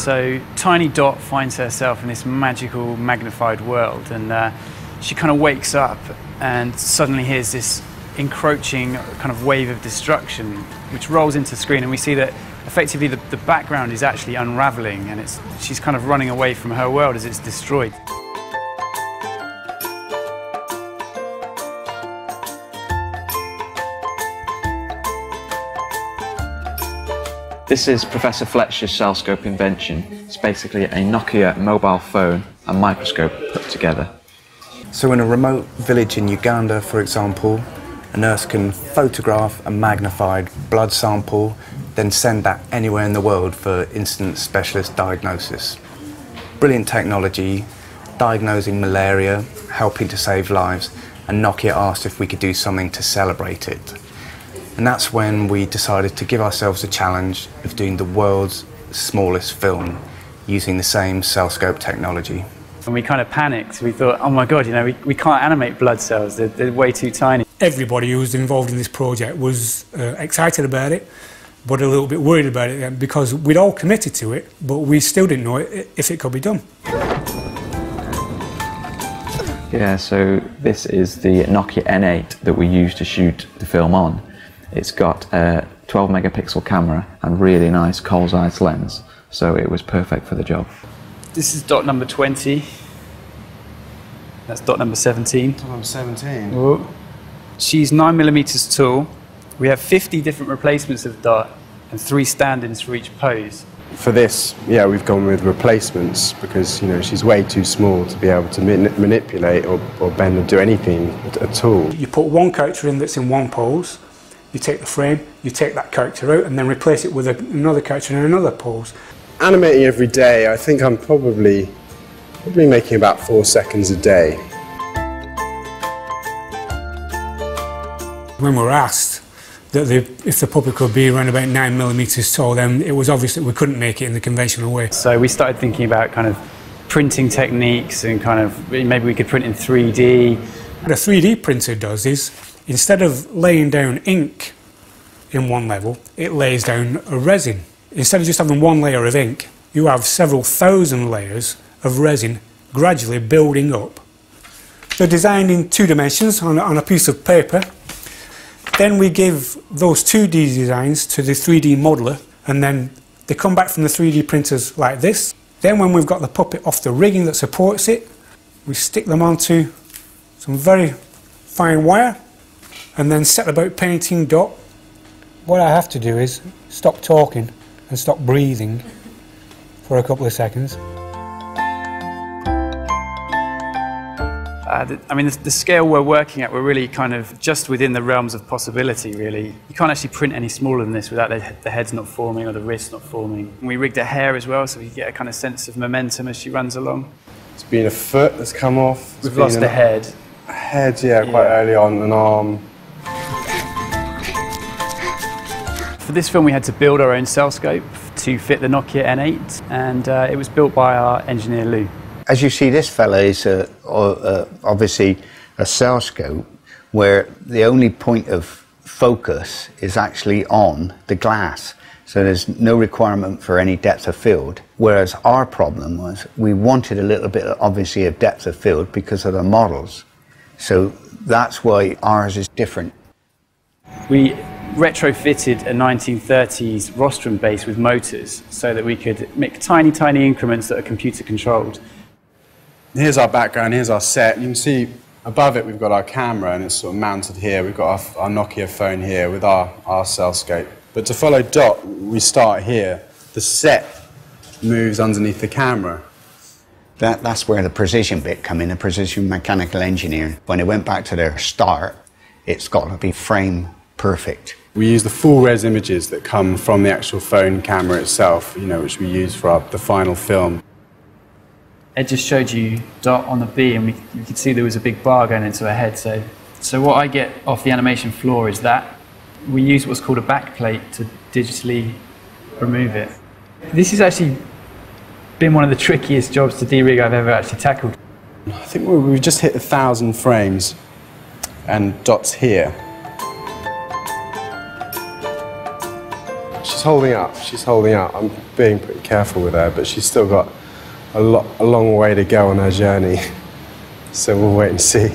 So tiny Dot finds herself in this magical magnified world, and she kind of wakes up and suddenly hears this encroaching kind of wave of destruction which rolls into the screen, and we see that effectively the background is actually unraveling, and she's kind of running away from her world as it's destroyed. This is Professor Fletcher's cellscope invention. It's basically a Nokia mobile phone and microscope put together. So in a remote village in Uganda, for example, a nurse can photograph a magnified blood sample, then send that anywhere in the world for instant specialist diagnosis. Brilliant technology, diagnosing malaria, helping to save lives, and Nokia asked if we could do something to celebrate it. And that's when we decided to give ourselves a challenge of doing the world's smallest film using the same cellscope technology. And we kind of panicked. We thought, oh my God, you know, we can't animate blood cells. They're way too tiny. Everybody who was involved in this project was excited about it, but a little bit worried about it because we'd all committed to it, but we still didn't know if it could be done. Yeah, so this is the Nokia N8 that we used to shoot the film on. It's got a 12 megapixel camera and really nice Cole's Eyes lens, so it was perfect for the job. This is Dot number 20. That's Dot number 17. Dot number 17. Whoa. She's 9mm tall. We have 50 different replacements of Dot and 3 stand-ins for each pose. For this, yeah, we've gone with replacements because, you know, she's way too small to be able to manipulate or bend or do anything at all. You put one character in that's in one pose, you take the frame, you take that character out and then replace it with another character in another pose. Animating every day, I think I'm probably making about 4 seconds a day. When we were asked that if the puppet could be around about 9mm tall, then it was obvious that we couldn't make it in the conventional way. So we started thinking about kind of printing techniques and kind of maybe we could print in 3D. What a 3D printer does is, instead of laying down ink in one level, it lays down a resin. Instead of just having one layer of ink, you have several thousand layers of resin gradually building up. They're designed in 2 dimensions on a piece of paper. Then we give those 2D designs to the 3D modeler, and then they come back from the 3D printers like this. Then when we've got the puppet off the rigging that supports it, we stick them onto some very fine wire and then set about painting Dot. What I have to do is stop talking and stop breathing for a couple of seconds. I mean, the scale we're working at, we're really kind of just within the realms of possibility, really. You can't actually print any smaller than this without the head's not forming or the wrist's not forming. And we rigged her hair as well, so we get a kind of sense of momentum as she runs along. It's been a foot that's come off. We've lost a head. A head, yeah, quite early on, an arm. For this film, we had to build our own cellscope to fit the Nokia N8, and it was built by our engineer, Lou. As you see, this fella is obviously a cellscope where the only point of focus is actually on the glass. So there's no requirement for any depth of field. Whereas our problem was we wanted a little bit, obviously, of depth of field because of the models. So that's why ours is different. We retrofitted a 1930s rostrum base with motors so that we could make tiny, tiny increments that are computer controlled. Here's our background, here's our set. You can see above it we've got our camera and it's sort of mounted here. We've got our Nokia phone here with our cellscope. But to follow Dot, we start here. The set moves underneath the camera. That's where the precision bit come in, the precision mechanical engineering. When it went back to their start, it's got to be frame perfect. We use the full res images that come from the actual phone camera itself, you know, which we use for the final film. Ed just showed you Dot on the B, and you could see there was a big bar going into her head. So what I get off the animation floor is that we use what's called a backplate to digitally remove it. This has actually been one of the trickiest jobs to de-rig I've ever actually tackled. I think we've just hit 1,000 frames, and Dot's here. She's holding up. She's holding up. I'm being pretty careful with her, but she's still got a long way to go on her journey. So we'll wait and see.